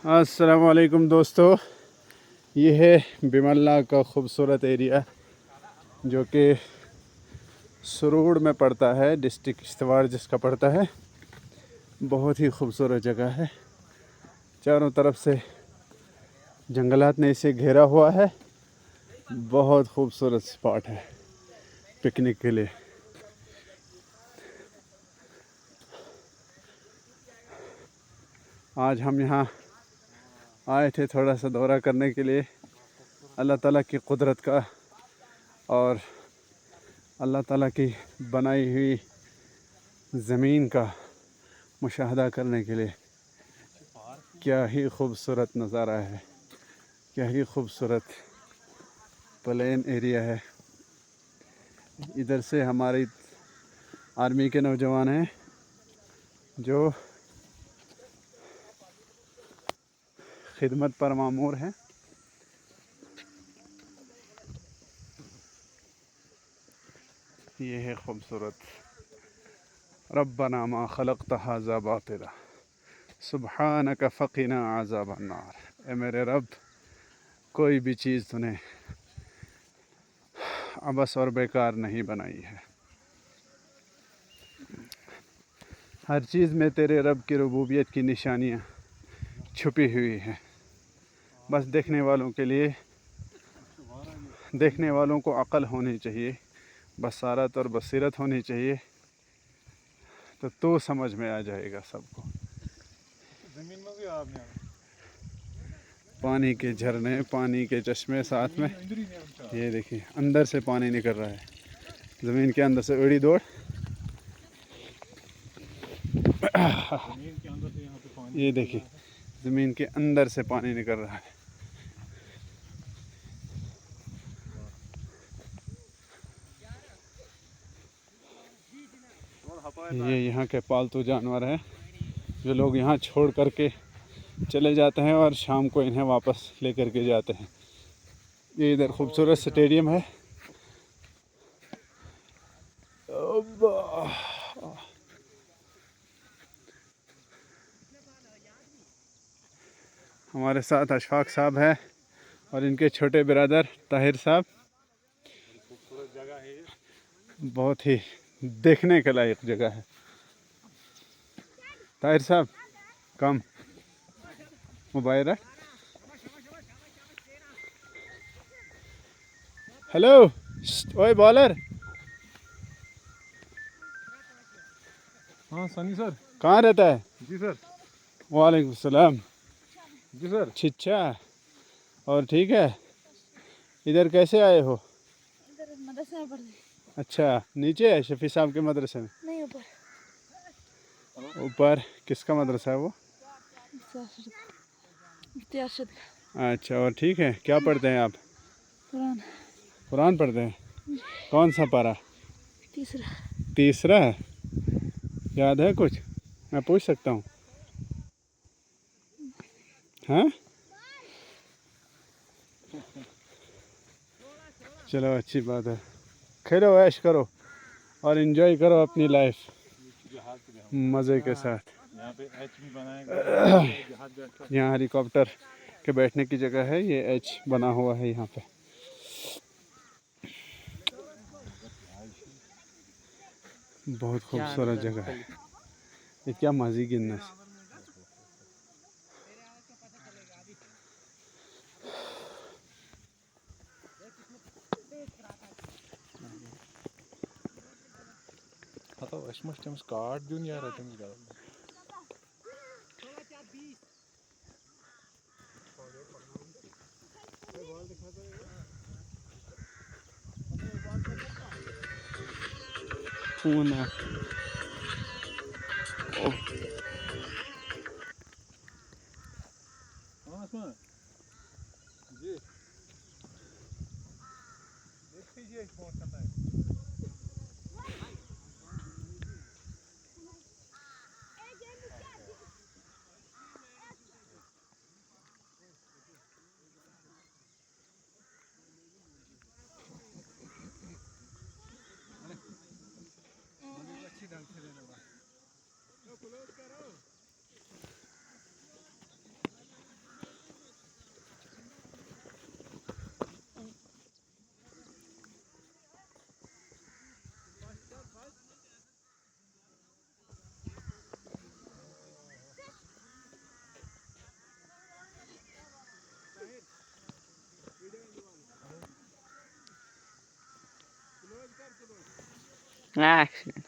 अस्सलाम वालेकुम दोस्तों, ये है बिमल्ला का खूबसूरत एरिया जो कि सरूड़ में पड़ता है, डिस्ट्रिक्ट किश्तवाड़ जिसका पड़ता है। बहुत ही खूबसूरत जगह है, चारों तरफ से जंगलात ने इसे घेरा हुआ है। बहुत खूबसूरत स्पॉट है पिकनिक के लिए। आज हम यहाँ आए थे थोड़ा सा दौरा करने के लिए, अल्लाह ताला की कुदरत का और अल्लाह ताला की बनाई हुई ज़मीन का मुशाहदा करने के लिए। क्या ही खूबसूरत नज़ारा है, क्या ही खूबसूरत प्लेन एरिया है। इधर से हमारी आर्मी के नौजवान हैं जो खिदमत पर मामूर हैं। ये है खूबसूरत। रब्बना मा खलक़्त हाज़ा बातिला सुब्हानक फ़क़िना अज़ाबन नार। ए मेरे रब, कोई भी चीज़ तूने अबस और बेकार नहीं बनाई है। हर चीज़ में तेरे रब की रुबूबियत की निशानियाँ छुपी हुई हैं। बस देखने वालों के लिए, देखने वालों को अक़ल होनी चाहिए, बसारत और बसीरत होनी चाहिए, तो समझ में आ जाएगा सबको। ज़मीन में भी आप पानी के झरने, पानी के चश्मे साथ में। ये देखिए अंदर से पानी निकल रहा है, ज़मीन के अंदर से उड़ी दौड़। ये देखिए ज़मीन के अंदर से पानी निकल रहा है। ये यहाँ के पालतू जानवर हैं जो लोग यहाँ छोड़ करके चले जाते हैं और शाम को इन्हें वापस लेकर के जाते हैं। ये इधर खूबसूरत स्टेडियम है। हमारे साथ अशफाक साहब है और इनके छोटे ब्रदर ताहिर साहब। खूबसूरत जगह है, बहुत ही देखने के लायक जगह है। ताहिर साहब कम मोबाइल रख। हेलो ओए बॉलर। हाँ सनी सर, कहाँ रहता है? जी सर। वालेकुम सलाम। जी सर। छिच्छा और ठीक है। इधर कैसे आए हो? इधर मदरसे में पढ़ते। अच्छा, नीचे है शफी साहब के मदरसे में? नहीं, ऊपर। ऊपर किसका मदरसा है वो? मुफ्ती अरशद का। अच्छा, और ठीक है। क्या पढ़ते हैं आप? कुरान। कुरान पढ़ते हैं। कौन सा पारा? तीसरा। तीसरा है। याद है कुछ? मैं पूछ सकता हूँ? हाँ, चलो अच्छी बात है। खेलो, ऐश करो और एंजॉय करो अपनी लाइफ मज़े के साथ। यहाँ पे एच भी बनाया गया। यहाँ हेलीकॉप्टर के बैठने की जगह है। ये एच बना हुआ है यहाँ पे। बहुत खूबसूरत जगह है। ये क्या मज़े Guinness. Hatta açmış temiz kart dünya temiz kaldı. Una. हाँ इसमें जी देख लीजिए कौन करता है। अच्छी ढंग से लेने वाला। Action.